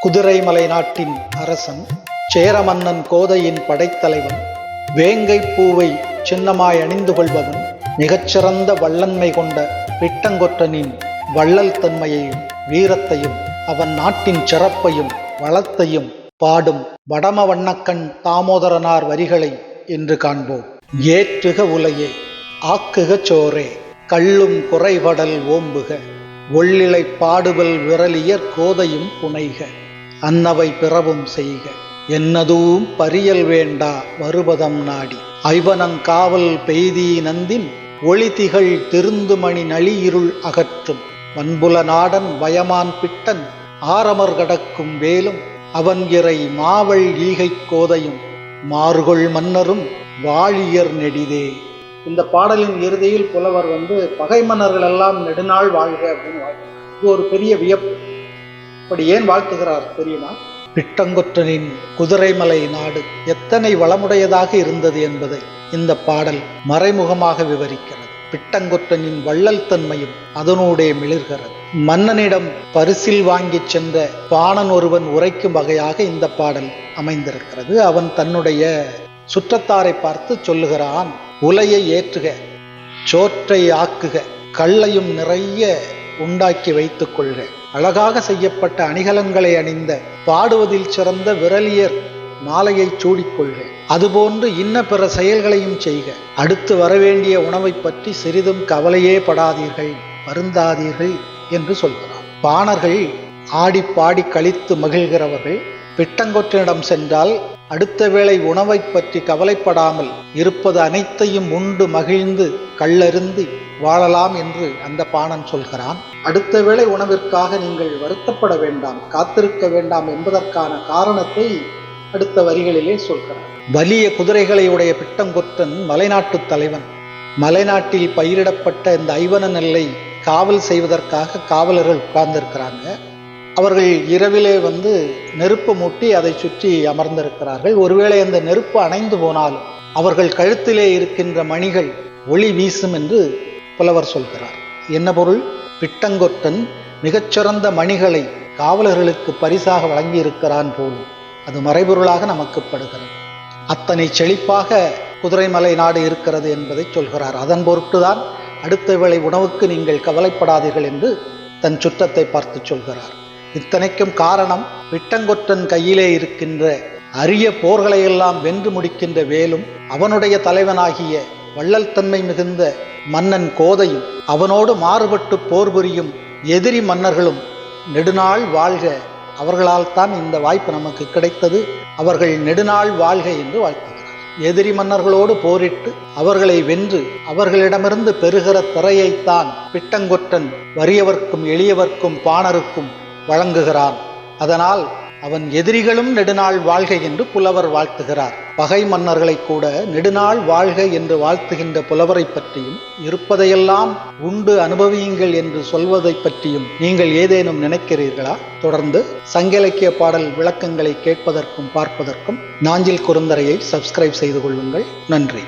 குதிரைமலை நாட்டின் அரசன், சேர மன்னன் கோதையின் படைத்தலைவன், வேங்கை பூவை சின்னமாய் அணிந்து கொள்பவன், மிகச்சிறந்த வல்லன்மை கொண்ட பிட்டங்கொற்றனின் வள்ளல் தன்மையையும் வீரத்தையும் அவன் நாட்டின் சிறப்பையும் வளத்தையும் பாடும் வடம வண்ணக்கண் தாமோதரனார் வரிகளை இன்று காண்போம். ஏற்றுக உலையே, ஆக்குக சோரே, கள்ளும் குறைபடல் ஓம்புக, ஒள்ளிலை பாடுவல் விரலியர் கோதையும் புனைக, அன்னவை பிறவும் செய்க, என்னதூம் பரியல் வேண்டா வருபதம் நாடி, ஐவனங் காவல் பெய்தி நந்தின் ஒளிதிகள் திருந்துமணி நளி இருள் அகற்றும், வன்புல நாடன் வயமான் பிட்டன் ஆரமர் கடக்கும் வேலும், அவன் இறை மாவள் ஈகை கோதையும் மார்கொள் மன்னரும் வாழியர் நெடிதே. இந்த பாடலின் இறுதியில் புலவர் பகை மன்னர்கள் எல்லாம் நெடுநாள் வாழ்க அப்படின்னு வாழ்கிறார். இது ஒரு பெரிய வியப்பு. அப்படி ஏன் வாழ்த்துகிறார் தெரியுமா? பிட்டங்கொற்றனின் குதிரைமலை நாடு எத்தனை வளமுடையதாக இருந்தது என்பதை இந்த பாடல் மறைமுகமாக விவரிக்கிறது. பிட்டங்கொற்றனின் வள்ளல் தன்மையும் அதனூடே மிளிர்கிறது. மன்னனிடம் பரிசில் வாங்கி சென்ற பாணன் ஒருவன் உரைக்கும் வகையாக இந்த பாடல் அமைந்திருக்கிறது. அவன் தன்னுடைய சுற்றத்தாரை பார்த்து சொல்லுகிறான், உலையை ஏற்றுக, சோற்றை ஆக்குக, கள்ளையும் நிறைய உண்டாக்கி வைத்துக் கொள்க, அழகாக செய்யப்பட்ட அணிகலன்களை அணிந்த பாடுவதில் சிறந்த விரலியர் மாலையை சூடிக்கொள்க, அதுபோன்று இன்ன பிற செயல்களையும் செய்க, அடுத்து வரவேண்டிய உணவை பற்றி சிறிதும் கவலையே படாதீர்கள், வருந்தாதீர்கள் என்று சொல்கிறார். பாணர்கள் ஆடி பாடி கழித்து மகிழ்கிறவர்கள் பிட்டங்கொற்றனிடம் சென்றால் அடுத்த வேளை உணவை பற்றி கவலைப்படாமல் இருப்பது அனைத்தையும் உண்டு மகிழ்ந்து கள்ளருந்து வாழலாம் என்று அந்த பாணன் சொல்கிறான். அடுத்த வேளை உணவிற்காக நீங்கள் வருத்தப்பட வேண்டாம், காத்திருக்க வேண்டாம் என்பதற்கான காரணத்தை அடுத்த வரிகளிலே சொல்கிறார். வலிய குதிரைகளை உடைய பிட்டங்கொற்றன் மலைநாட்டு தலைவன். மலைநாட்டில் பயிரிடப்பட்ட இந்த ஐவன நெல்லை காவல் செய்வதற்காக காவலர்கள் உட்கார்ந்திருக்கிறாங்க. அவர்கள் இரவிலே நெருப்பு மூட்டி அதை சுற்றி அமர்ந்திருக்கிறார்கள். ஒருவேளை அந்த நெருப்பு அணைந்து போனாலும் அவர்கள் கழுத்திலே இருக்கின்ற மணிகள் ஒளி வீசும் என்று புலவர் சொல்கிறார். என்ன பொருள்? பிட்டங்கொற்றன் மிகச்சிறந்த மணிகளை காவலர்களுக்கு பரிசாக வழங்கி இருக்கிறான் போலும். அது மறைபொருளாக நமக்கு படுகிறது. அத்தனை செழிப்பாக குதிரைமலை நாடு இருக்கிறது என்பதை சொல்கிறார். அதன் பொருட்டுதான் அடுத்த வேளை உணவுக்கு நீங்கள் கவலைப்படாதீர்கள் என்று தன் சுற்றத்தை பார்த்து சொல்கிறார். இத்தனைக்கும் காரணம் பிட்டங்கொற்றன் கையிலே இருக்கின்ற அரிய போர்களையெல்லாம் வென்று முடிக்கின்ற வேலும், அவனுடைய தலைவனாகிய வள்ளல் தன்மை மிகுந்த மன்னன் கோதையும், அவனோடு மாறுபட்டு போர் புரியும் எதிரி மன்னர்களும் நெடுநாள் வாழ்க, அவர்களால் தான் இந்த வாய்ப்பு நமக்கு கிடைத்தது, அவர்கள் நெடுநாள் வாழ்க என்று வாழ்த்துகிறார். எதிரி மன்னர்களோடு போரிட்டு அவர்களை வென்று அவர்களிடமிருந்து பெறுகிற திரையைத்தான் பிட்டங்கொற்றன் வறியவர்க்கும் எளியவர்க்கும் பாணருக்கும் வழங்குகிறான். அதனால் அவன் எதிரிகளும் நெடுநாள் வாழ்க என்று புலவர் வாழ்த்துகிறார். பகை மன்னர்களை கூட நெடுநாள் வாழ்க என்று வாழ்த்துகின்ற புலவரை பற்றியும், இருப்பதையெல்லாம் உண்டு அனுபவியுங்கள் என்று சொல்வதை பற்றியும் நீங்கள் ஏதேனும் நினைக்கிறீர்களா? தொடர்ந்து சங்க இலக்கிய பாடல் விளக்கங்களை கேட்பதற்கும் பார்ப்பதற்கும் நாஞ்சில் குறுந்தரையை சப்ஸ்கிரைப் செய்து கொள்ளுங்கள். நன்றி.